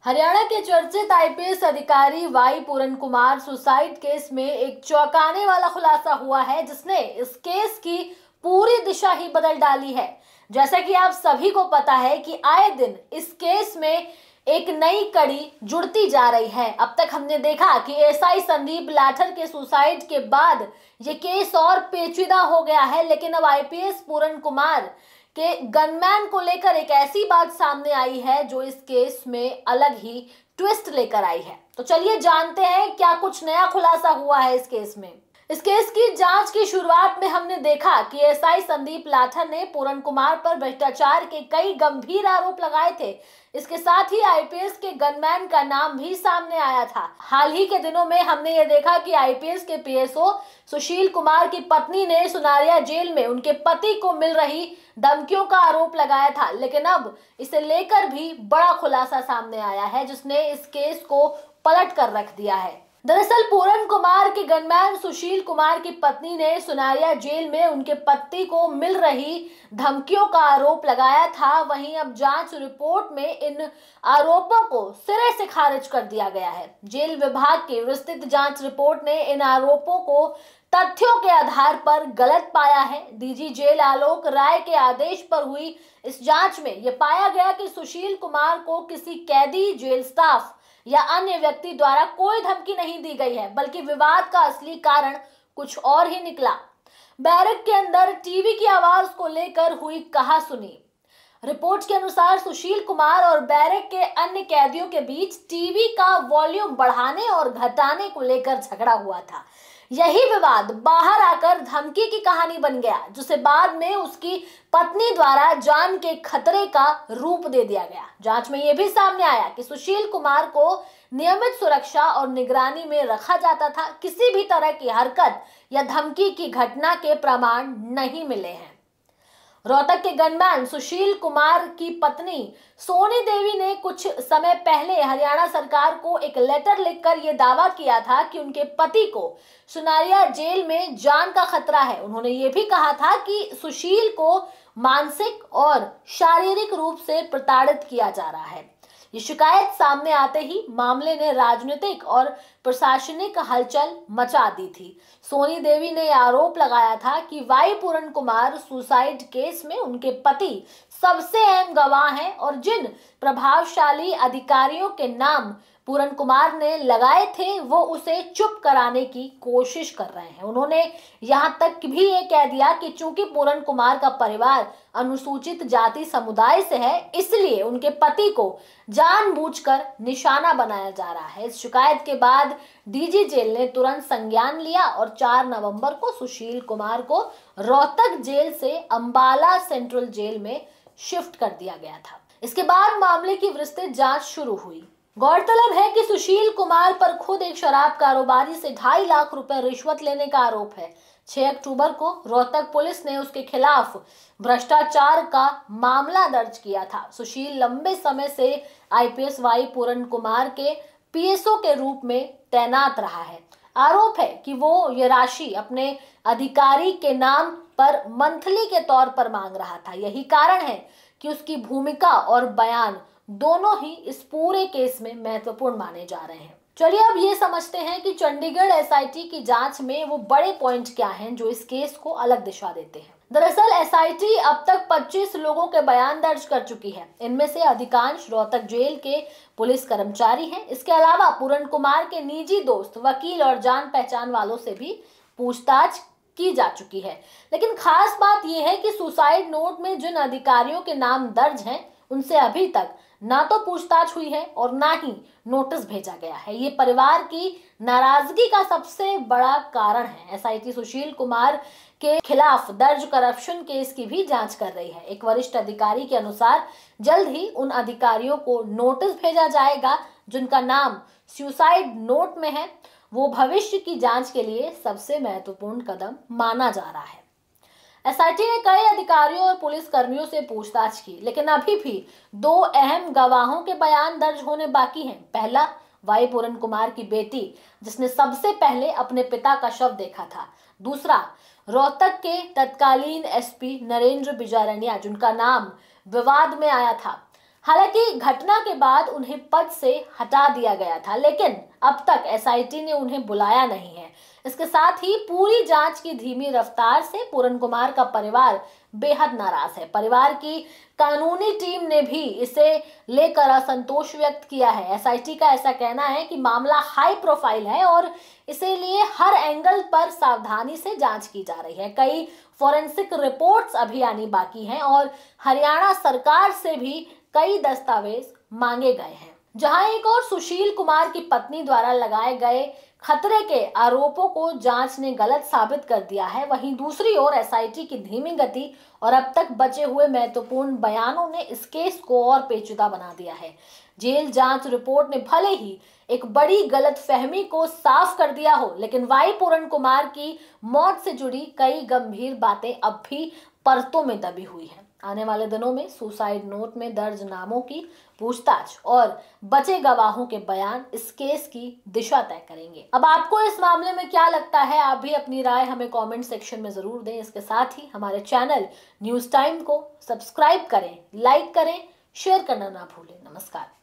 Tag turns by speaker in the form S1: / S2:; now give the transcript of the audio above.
S1: हरियाणा के चर्चित आईपीएस अधिकारी वाई पूरन कुमार सुसाइड केस में एक चौंकाने वाला खुलासा हुआ है, जिसने इस केस की पूरी दिशा ही बदल डाली है। जैसा कि आप सभी को पता है कि आए दिन इस केस में एक नई कड़ी जुड़ती जा रही है। अब तक हमने देखा कि एसआई संदीप लाठर के सुसाइड के बाद ये केस और पेचीदा हो गया है, लेकिन अब आईपीएस पूरन कुमार के गनमैन को लेकर एक ऐसी बात सामने आई है जो इस केस में अलग ही ट्विस्ट लेकर आई है। तो चलिए जानते हैं क्या कुछ नया खुलासा हुआ है इस केस में। इस केस की जांच की शुरुआत में हमने देखा कि एसआई संदीप लाठर ने पूरन कुमार पर भ्रष्टाचार के कई गंभीर आरोप लगाए थे। इसके साथ ही आईपीएस के गनमैन का नाम भी सामने आया था। हाल ही के दिनों में हमने ये देखा कि आईपीएस के पीएसओ सुशील कुमार की पत्नी ने सुनारिया जेल में उनके पति को मिल रही धमकियों का आरोप लगाया था, लेकिन अब इसे लेकर भी बड़ा खुलासा सामने आया है, जिसने इस केस को पलट कर रख दिया है। दरअसल पूरन कुमार के गनमैन सुशील कुमार की पत्नी ने सुनारिया जेल में उनके पति को मिल रही धमकियों का आरोप लगाया था। वहीं अब जांच रिपोर्ट में इन आरोपों को सिरे से खारिज कर दिया गया है। जेल विभाग की विस्तृत जांच रिपोर्ट ने इन आरोपों को तथ्यों के आधार पर गलत पाया है। डीजी जेल आलोक राय के आदेश पर हुई इस जांच में यह पाया गया कि सुशील कुमार को किसी कैदी, जेल स्टाफ या अन्य व्यक्ति द्वारा कोई धमकी नहीं दी गई है, बल्कि विवाद का असली कारण कुछ और ही निकला। बैरक के अंदर टीवी की आवाज को लेकर हुई कहासुनी। रिपोर्ट के अनुसार सुशील कुमार और बैरक के अन्य कैदियों के बीच टीवी का वॉल्यूम बढ़ाने और घटाने को लेकर झगड़ा हुआ था। यही विवाद बाहर आकर धमकी की कहानी बन गया, जिसे बाद में उसकी पत्नी द्वारा जान के खतरे का रूप दे दिया गया। जांच में यह भी सामने आया कि सुशील कुमार को नियमित सुरक्षा और निगरानी में रखा जाता था। किसी भी तरह की हरकत या धमकी की घटना के प्रमाण नहीं मिले हैं। रोहतक के गनमैन सुशील कुमार की पत्नी सोनी देवी ने कुछ समय पहले हरियाणा सरकार को एक लेटर लिखकर यह दावा किया था कि उनके पति को सुनारिया जेल में जान का खतरा है। उन्होंने ये भी कहा था कि सुशील को मानसिक और शारीरिक रूप से प्रताड़ित किया जा रहा है। ये शिकायत सामने आते ही मामले ने राजनीतिक और प्रशासनिक हलचल मचा दी थी। सोनी देवी ने आरोप लगाया था कि वाई पूरन कुमार सुसाइड केस में उनके पति सबसे अहम गवाह हैं और जिन प्रभावशाली अधिकारियों के नाम पूरन कुमार ने लगाए थे वो उसे चुप कराने की कोशिश कर रहे हैं। उन्होंने यहां तक भी ये कह दिया कि चूंकि पूरन कुमार का परिवार अनुसूचित जाति समुदाय से है, इसलिए उनके पति को जानबूझकर निशाना बनाया जा रहा है। इस शिकायत के बाद डीजी जेल ने तुरंत संज्ञान लिया और 4 नवंबर को सुशील कुमार को रोहतक जेल से अंबाला सेंट्रल जेल में शिफ्ट कर दिया गया था। इसके बाद मामले की विस्तृत जांच शुरू हुई। गौरतलब है कि सुशील कुमार पर खुद एक शराब कारोबारी से 2.5 लाख रुपए रिश्वत लेने का आरोप है। 6 अक्टूबर को रोहतक पुलिस ने उसके खिलाफ भ्रष्टाचार का मामला दर्ज किया था। सुशील लंबे समय से आईपीएस वाई पूरन कुमार के पीएसओ के रूप में तैनात रहा है। आरोप है कि वो ये राशि अपने अधिकारी के नाम पर मंथली के तौर पर मांग रहा था। यही कारण है कि उसकी भूमिका और बयान दोनों ही इस पूरे केस में महत्वपूर्ण माने जा रहे हैं। चलिए अब ये समझते हैं कि चंडीगढ़ एसआईटी की जांच में वो बड़े पॉइंट क्या हैं जो इस केस को अलग दिशा देते हैं। दरअसल एसआईटी अब तक 25 लोगों के बयान दर्ज कर चुकी है। इनमें से अधिकांश रोहतक जेल के पुलिस कर्मचारी हैं। इसके अलावा पूरन कुमार के निजी दोस्त, वकील और जान पहचान वालों से भी पूछताछ की जा चुकी है। लेकिन खास बात यह है कि सुसाइड नोट में जिन अधिकारियों के नाम दर्ज हैं उनसे अभी तक ना तो पूछताछ हुई है और ना ही नोटिस भेजा गया है। ये परिवार की नाराजगी का सबसे बड़ा कारण है। एसआईटी सुशील कुमार के खिलाफ दर्ज करप्शन केस की भी जांच कर रही है। एक वरिष्ठ अधिकारी के अनुसार जल्द ही उन अधिकारियों को नोटिस भेजा जाएगा जिनका नाम सुसाइड नोट में है। वो भविष्य की जांच के लिए सबसे महत्वपूर्ण कदम माना जा रहा है। एसआईटी ने कई अधिकारियों और पुलिस कर्मियों से पूछताछ की, लेकिन अभी भी 2 अहम गवाहों के बयान दर्ज होने बाकी हैं। पहला, वाई पूरन कुमार की बेटी जिसने सबसे पहले अपने पिता का शव देखा था। दूसरा, रोहतक के तत्कालीन एसपी नरेंद्र बिजारनिया जिनका नाम विवाद में आया था। हालांकि घटना के बाद उन्हें पद से हटा दिया गया था, लेकिन अब तक एसआईटी ने उन्हें बुलाया नहीं है। इसके साथ ही पूरी जांच की धीमी रफ्तार से पूरन कुमार का परिवार बेहद नाराज है। परिवार की कानूनी टीम ने भी इसे लेकर असंतोष व्यक्त किया है। एसआईटी का ऐसा कहना है कि मामला हाई प्रोफाइल है और इसीलिए हर एंगल पर सावधानी से जांच की जा रही है। कई फॉरेंसिक रिपोर्ट्स अभी आनी बाकी हैं और हरियाणा सरकार से भी कई दस्तावेज मांगे गए हैं। जहां एक और सुशील कुमार की पत्नी द्वारा लगाए गए खतरे के आरोपों को जांच ने गलत साबित कर दिया है, वहीं दूसरी ओर एसआईटी की धीमी गति और अब तक बचे हुए महत्वपूर्ण बयानों ने इस केस को और पेचीदा बना दिया है। जेल जांच रिपोर्ट ने भले ही एक बड़ी गलतफहमी को साफ कर दिया हो, लेकिन वाई पूरन कुमार की मौत से जुड़ी कई गंभीर बातें अब भी परतों में दबी हुई हैं। आने वाले दिनों में सुसाइड नोट में दर्ज नामों की पूछताछ और बचे गवाहों के बयान इस केस की दिशा तय करेंगे। अब आपको इस मामले में क्या लगता है? आप भी अपनी राय हमें कमेंट सेक्शन में जरूर दें। इसके साथ ही हमारे चैनल न्यूज़ टाइम को सब्सक्राइब करें, लाइक करें, शेयर करना ना भूलें। नमस्कार।